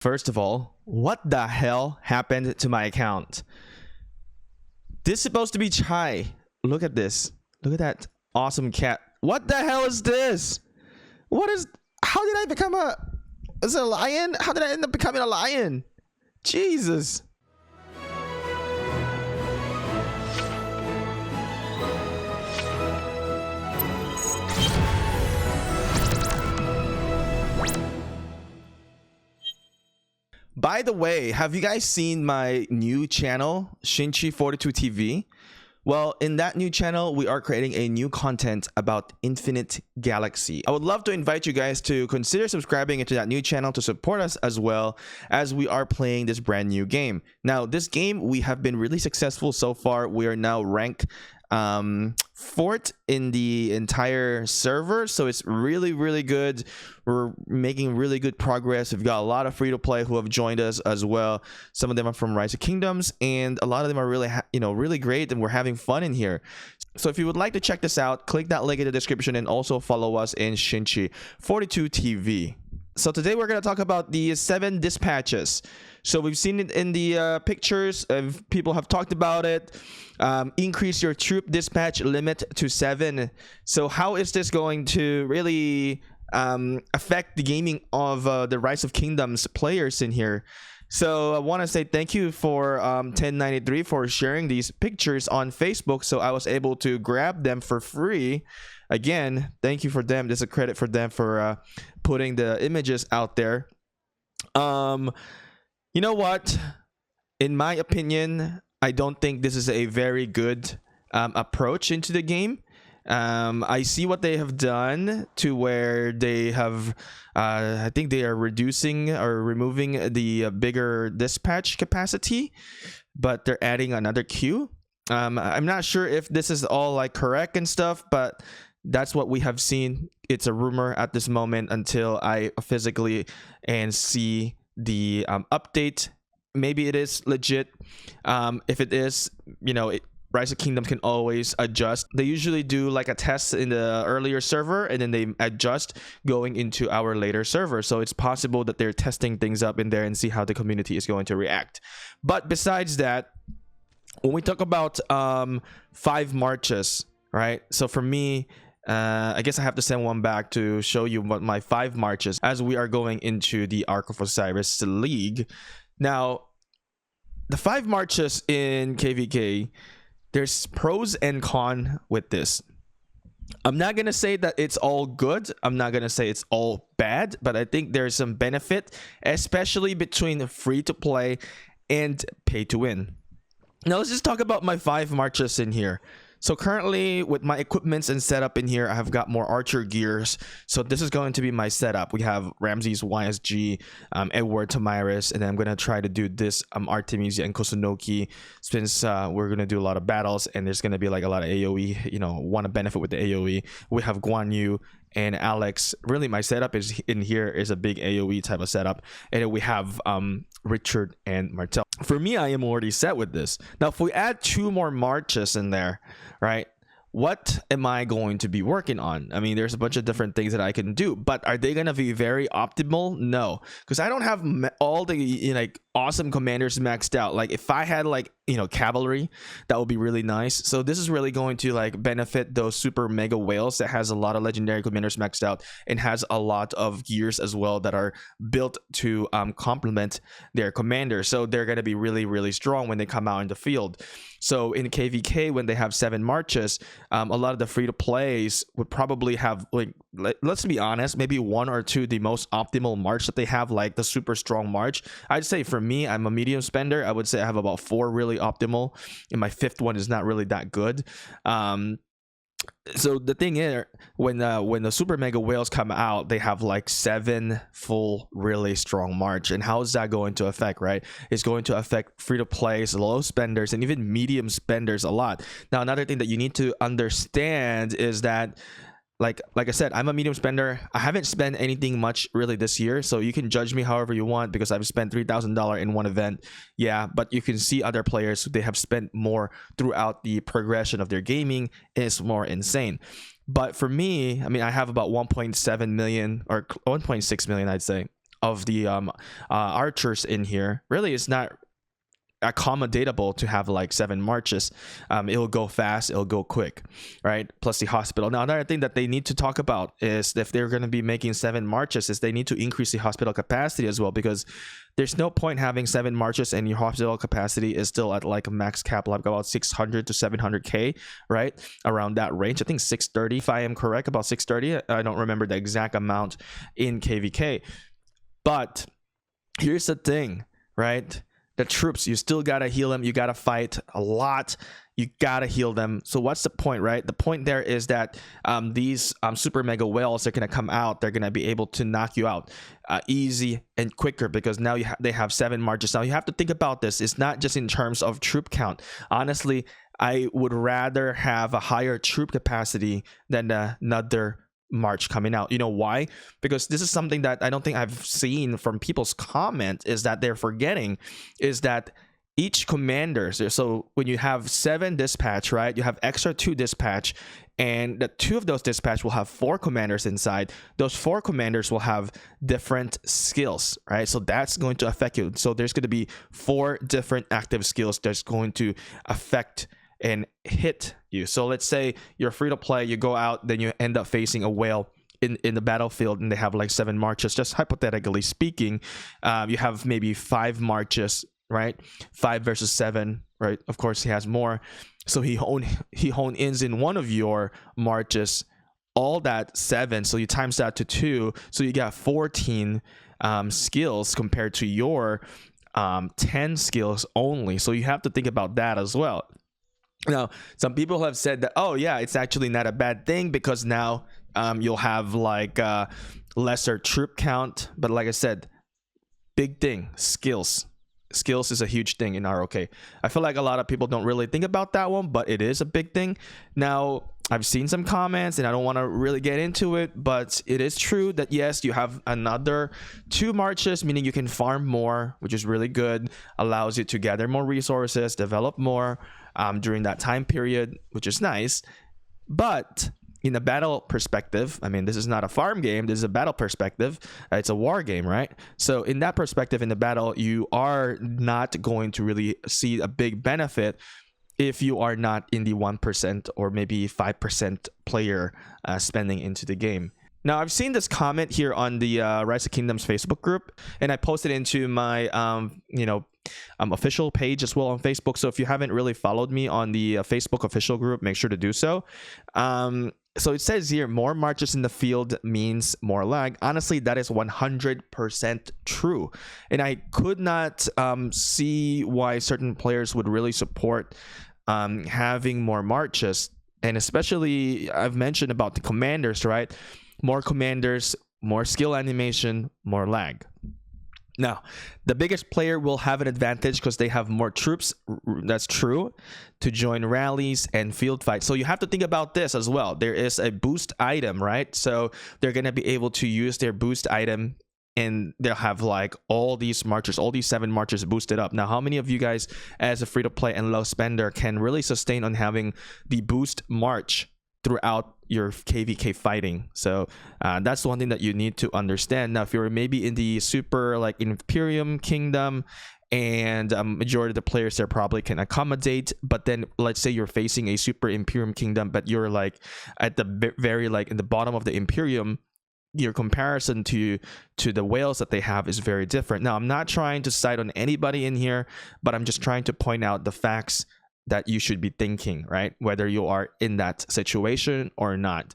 First of all, what the hell happened to my account? This is supposed to be Chai. Look at this. Look at that awesome cat. What the hell is this? What is... How did I become a... Is it a lion? How did I end up becoming a lion? Jesus. By the way, have you guys seen my new channel, Shinchi 42 TV? Well, in that new channel, we are creating a new content about Infinite Galaxy. I would love to invite you guys to consider subscribing into that new channel to support us as well as we are playing this brand new game. Now, this game, we have been really successful so far. We are now ranked 4th in the entire server, so it's really good. We're making really good progress. We've got a lot of free-to-play who have joined us as well. Some of them are from Rise of Kingdoms, and a lot of them are really really great, and we're having fun in here. So if you would like to check this out, click that link in the description and also follow us in Shinchi 42 TV. So today we're going to talk about the 7 dispatches. So we've seen it in the pictures. People have talked about it. Increase your troop dispatch limit to 7. So how is this going to really affect the gaming of the Rise of Kingdoms players in here? So I want to say thank you for 1093 for sharing these pictures on Facebook. So I was able to grab them for free. Again, thank you for them. There's a credit for them for putting the images out there. You know what? In my opinion, I don't think this is a very good approach into the game. I see what they have done to where they have, I think they are reducing or removing the bigger dispatch capacity, but they're adding another queue. I'm not sure if this is all like correct and stuff, but that's what we have seen. It's a rumor at this moment until I physically and see the update. Maybe it is legit. If it is, Rise of Kingdom can always adjust. They usually do like a test in the earlier server and then they adjust going into our later server. So it's possible that they're testing things up in there and see how the community is going to react. But besides that, when we talk about 5 marches, right? So for me, I guess I have to send one back to show you what my 5 marches as we are going into the Ark of Osiris League. Now, the 5 marches in KVK, there's pros and cons with this. I'm not going to say that it's all good. I'm not going to say it's all bad, but I think there's some benefit, especially between free to play and pay to win. Now, let's just talk about my 5 marches in here. So currently with my equipments and setup in here, I have got more archer gears. So this is going to be my setup. We have Ramses YSG, Edward Tamiris, and then I'm going to try to do this Artemisia and Kusunoki, since we're going to do a lot of battles and there's going to be like a lot of AoE, want to benefit with the AoE. We have Guan Yu and Alex. Really my setup is in here is a big AoE type of setup. And then we have Richard and Martel. For me, I am already set with this. Now if we add 2 more marches in there, right, what am I going to be working on? I mean, there's a bunch of different things that I can do, but are they going to be very optimal? No, because I don't have all the awesome commanders maxed out. Like if I had cavalry, that would be really nice. So this is really going to benefit those super mega whales that has a lot of legendary commanders maxed out and has a lot of gears as well that are built to complement their commander. So they're going to be really strong when they come out in the field. So in KVK, when they have 7 marches, a lot of the free to plays would probably have let's be honest, maybe 1 or 2 the most optimal march that they have, like the super strong march. I'd say for me, I'm a medium spender. I would say I have about 4 really optimal, and my 5th one is not really that good. So the thing is, when the super mega whales come out, they have 7 full really strong march. And how is that going to affect, right? It's going to affect free to plays, low spenders, and even medium spenders a lot. Now another thing that you need to understand is that like I said, I'm a medium spender. I haven't spent anything much really this year, so you can judge me however you want because I've spent $3,000 in one event. Yeah, but you can see other players, they have spent more throughout the progression of their gaming. It's more insane. But for me, I mean, I have about 1.7 million or 1.6 million, I'd say, of the archers in here really is not accommodatable to have like 7 marches. It'll go fast, it'll go quick, right? Plus the hospital. Now another thing that they need to talk about is if they're going to be making 7 marches is they need to increase the hospital capacity as well, because there's no point having 7 marches and your hospital capacity is still at like a max cap, like about 600 to 700k, right? Around that range. I think 630 if I am correct, about 630. I don't remember the exact amount in kvk, but here's the thing, right? The troops, you still gotta heal them. You gotta fight a lot. You gotta heal them. So what's the point, right? The point there is that these super mega whales are gonna come out. They're gonna be able to knock you out easy and quicker, because now they have 7 marches. Now you have to think about this. It's not just in terms of troop count. Honestly, I would rather have a higher troop capacity than another march coming out. You know why? Because this is something that I don't think I've seen from people's comment, is that they're forgetting is that each commander, so when you have 7 dispatch, right, you have extra 2 dispatch, and the 2 of those dispatch will have 4 commanders inside. Those 4 commanders will have different skills, right? So that's going to affect you. So there's going to be 4 different active skills that's going to affect and hit you. So let's say you're free to play, you go out, then you end up facing a whale in the battlefield, and they have like 7 marches. Just hypothetically speaking, you have maybe 5 marches, right? 5 versus 7, right? Of course he has more, so he hone ins in one of your marches, all that 7, so you times that to 2, so you got 14 skills compared to your 10 skills only. So you have to think about that as well. Now, some people have said that, oh yeah, it's actually not a bad thing, because now you'll have like lesser troop count. But like I said, big thing, skills is a huge thing in ROK. I feel like a lot of people don't really think about that one, but it is a big thing. Now, I've seen some comments, and I don't want to really get into it, but it is true that yes, you have another 2 marches, meaning you can farm more, which is really good, allows you to gather more resources, develop more during that time period, which is nice. But in a battle perspective, I mean, this is not a farm game, this is a battle perspective. It's a war game, right? So in that perspective, in the battle, you are not going to really see a big benefit if you are not in the 1% or maybe 5% player spending into the game. Now, I've seen this comment here on the Rise of Kingdoms Facebook group, and I posted into my official page as well on Facebook. So if you haven't really followed me on the Facebook official group, make sure to do so. So it says here, more marches in the field means more lag. Honestly, that is 100% true. And I could not see why certain players would really support having more marches. And especially, I've mentioned about the commanders, right? More commanders, more skill animation, more lag. Now, the biggest player will have an advantage because they have more troops, that's true, to join rallies and field fights. So you have to think about this as well. There is a boost item, right? So they're going to be able to use their boost item, and they'll have like all these marches, all these 7 marches boosted up. Now, how many of you guys as a free-to-play and low spender can really sustain on having the boost march throughout your kvk fighting? So that's one thing that you need to understand. Now, if you're maybe in the super like Imperium Kingdom, and majority of the players there probably can accommodate, but then let's say you're facing a super Imperium Kingdom, but you're like at the very like in the bottom of the Imperium, your comparison to the whales that they have is very different. Now, I'm not trying to side on anybody in here, but I'm just trying to point out the facts that you should be thinking, right? Whether you are in that situation or not.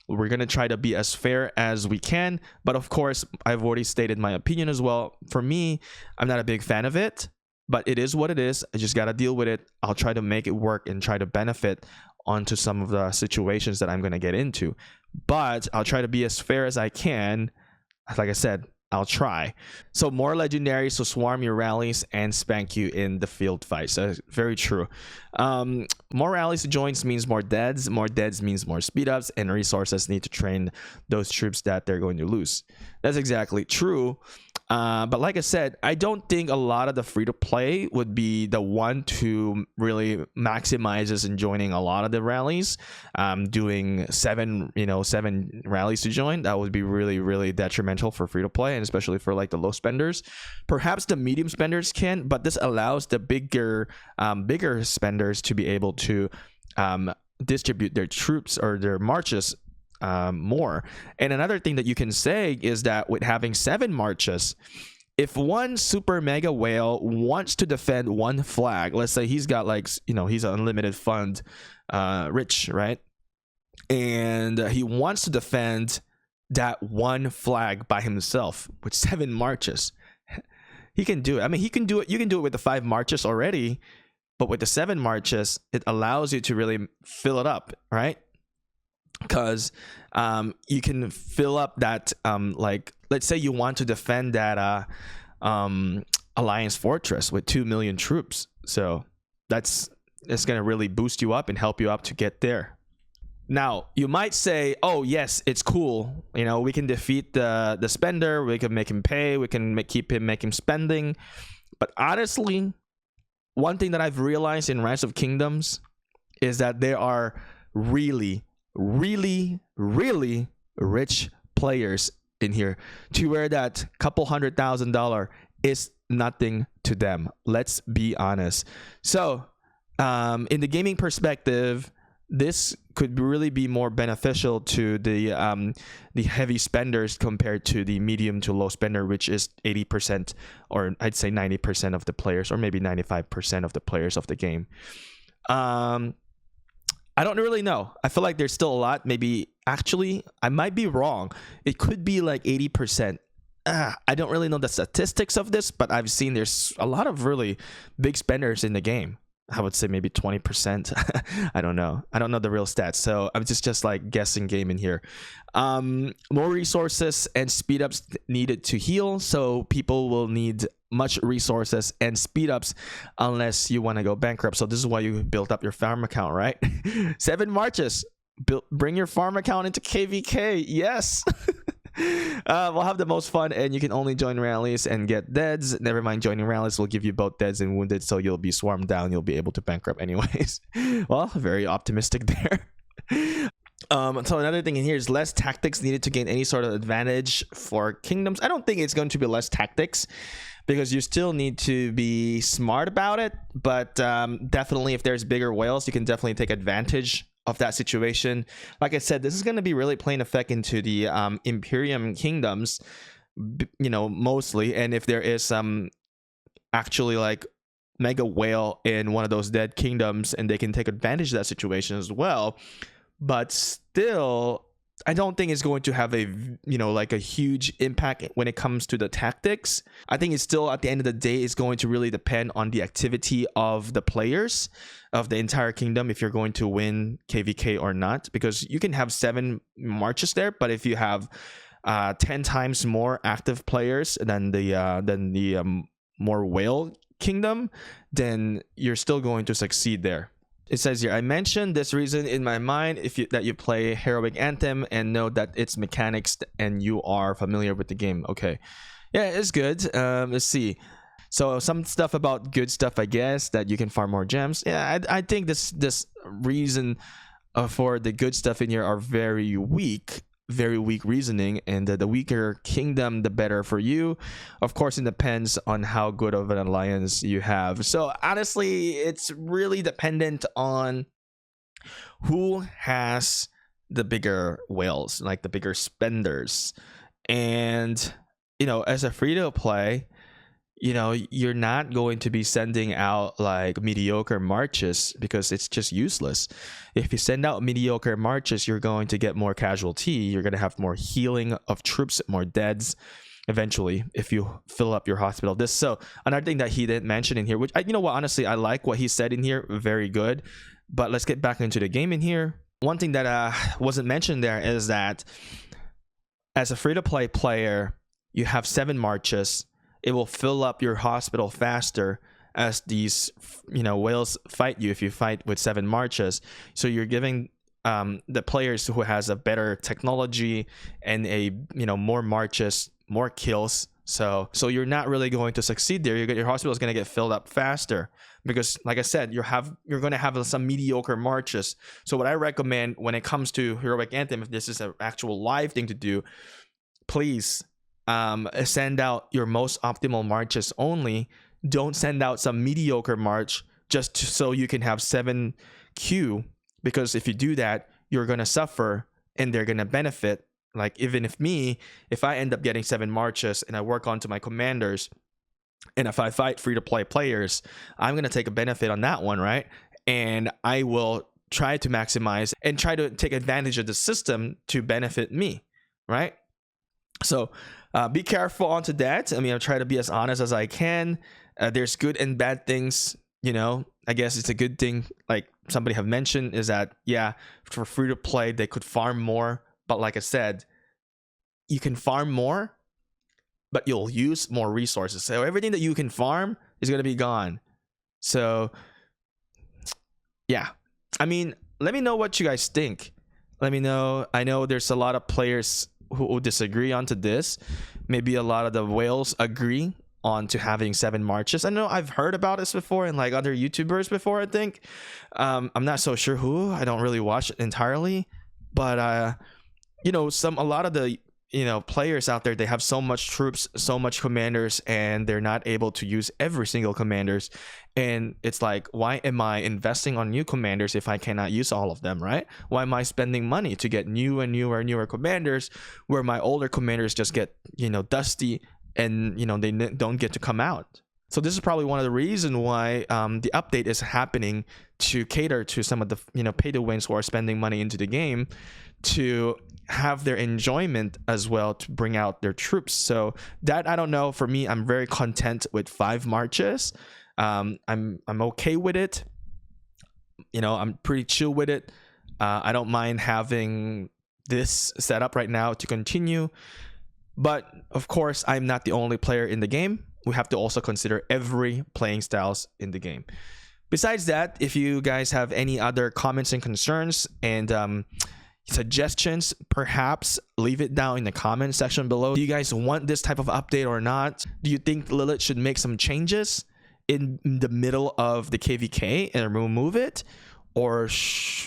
We're going to try to be as fair as we can, but of course, I've already stated my opinion as well. For me, I'm not a big fan of it, but it is what it is. I just got to deal with it. I'll try to make it work and try to benefit onto some of the situations that I'm going to get into, but I'll try to be as fair as I can. Like I said, I'll try. So more legendaries to swarm your rallies and spank you in the field fight. So very true. More rallies joins means more deads. More deads means more speed ups, and resources need to train those troops that they're going to lose. That's exactly true. But like I said, I don't think a lot of the free to play would be the one to really maximizes in joining a lot of the rallies. Doing seven rallies to join, that would be really, really detrimental for free to play, and especially for like the low spenders. Perhaps the medium spenders can, but this allows the bigger spenders to be able to distribute their troops or their marches more. And another thing that you can say is that with having 7 marches, if one super mega whale wants to defend one flag, let's say he's got like, he's an unlimited fund, rich, right? And he wants to defend that one flag by himself with 7 marches. He can do it. I mean, he can do it. You can do it with the 5 marches already, but with the 7 marches, it allows you to really fill it up, right? Because you can fill up that, like, let's say you want to defend that Alliance Fortress with 2 million troops. So it's going to really boost you up and help you up to get there. Now, you might say, oh, yes, it's cool. We can defeat the spender. We can make him pay. We can make him spending. But honestly, one thing that I've realized in Rise of Kingdoms is that there are really, really, really rich players in here to where that couple $100,000 is nothing to them. Let's be honest. So in the gaming perspective, this could really be more beneficial to the heavy spenders compared to the medium to low spender, which is 80%, or I'd say 90% of the players, or maybe 95% of the players of the game. I don't really know. I feel like there's still a lot. Maybe, actually, I might be wrong. It could be like 80%. I don't really know the statistics of this, but I've seen there's a lot of really big spenders in the game. I would say maybe 20%. I don't know. I don't know the real stats. So I'm just like guessing game in here. More resources and speed ups needed to heal. So people will need much resources and speed ups unless you want to go bankrupt. So this is why you built up your farm account, right? 7 marches. Bring your farm account into KVK. Yes. We'll have the most fun, and you can only join rallies and get deads. Never mind, joining rallies will give you both deads and wounded, so you'll be swarmed down. You'll be able to bankrupt anyways. Well, very optimistic there. So another thing in here is less tactics needed to gain any sort of advantage for kingdoms. I don't think it's going to be less tactics, because you still need to be smart about it. But definitely, if there's bigger whales, you can definitely take advantage of that situation. Like I said, this is going to be really playing effect into the Imperium kingdoms, mostly. And if there is some actually like mega whale in one of those dead kingdoms, and they can take advantage of that situation as well. But still, I don't think it's going to have a like a huge impact when it comes to the tactics. I think it's still, at the end of the day, it's going to really depend on the activity of the players of the entire kingdom if you're going to win KVK or not, because you can have 7 marches there, but if you have 10 times more active players than the more whale kingdom, then you're still going to succeed there. It says here, I mentioned this reason in my mind that you play Heroic Anthem and know that its mechanics and you are familiar with the game. Okay. Yeah, it's good. Let's see. So some stuff about good stuff, I guess, that you can farm more gems. Yeah, I think this reason for the good stuff in here are very weak reasoning, and the weaker kingdom, the better for you. Of course, it depends on how good of an alliance you have. So honestly, it's really dependent on who has the bigger whales, like the bigger spenders. And as a free to play, you're not going to be sending out like mediocre marches, because it's just useless. If you send out mediocre marches, you're going to get more casualty. You're going to have more healing of troops, more deads eventually if you fill up your hospital. So another thing that he didn't mention in here, which honestly, I like what he said in here, very good. But let's get back into the game in here. One thing that wasn't mentioned there is that as a free-to-play player, you have 7 marches. It will fill up your hospital faster as these whales fight you if you fight with 7 marches. So you're giving the players who has a better technology and a more marches, more kills, So you're not really going to succeed there. Your hospital is going to get filled up faster because, like I said, you're going to have some mediocre marches. So what I recommend when it comes to Heroic Anthem, if this is an actual live thing to do, please send out your most optimal marches only. Don't send out some mediocre march just so you can have 7Q, because if you do that, you're going to suffer and they're going to benefit. Like, even if I end up getting 7 marches and I work onto my commanders, and if I fight free-to-play players, I'm going to take a benefit on that one, right? And I will try to maximize and try to take advantage of the system to benefit me, right? So be careful onto that. I mean, I'll try to be as honest as I can. There's good and bad things, you know. I guess it's a good thing, like somebody have mentioned, is that, yeah, for free-to-play, they could farm more. But like I said, you can farm more, but you'll use more resources. So everything that you can farm is going to be gone. So yeah, I mean, let me know what you guys think. Let me know. I know there's a lot of players who disagree onto this. Maybe a lot of the whales agree on to having 7 marches. I know I've heard about this before and like other YouTubers before, I think. I'm not so sure who. I don't really watch it entirely. But you know, a lot of the, you know, players out there, they have so much troops, so much commanders, and they're not able to use every single commanders. And it's like, why am I investing on new commanders if I cannot use all of them, right? Why am I spending money to get new and newer commanders where my older commanders just get, you know, dusty and, you know, they don't get to come out? So this is probably one of the reasons why the update is happening, to cater to some of the, you know, pay to wins who are spending money into the game to have their enjoyment as well, to bring out their troops. So that, I don't know, for me, I'm very content with 5 marches. I'm okay with it. You know, I'm pretty chill with it. I don't mind having this setup right now to continue. But of course, I'm not the only player in the game. We have to also consider every playing styles in the game. Besides that, if you guys have any other comments and concerns and suggestions, perhaps leave it down in the comment section below. Do you guys want this type of update or not? Do you think Lilith should make some changes in the middle of the KVK and remove it? Or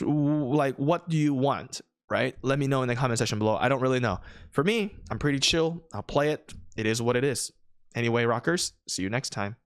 like, what do you want, right? Let me know in the comment section below. I don't really know. For me, I'm pretty chill. I'll play it. It is what it is. Anyway, rockers, see you next time.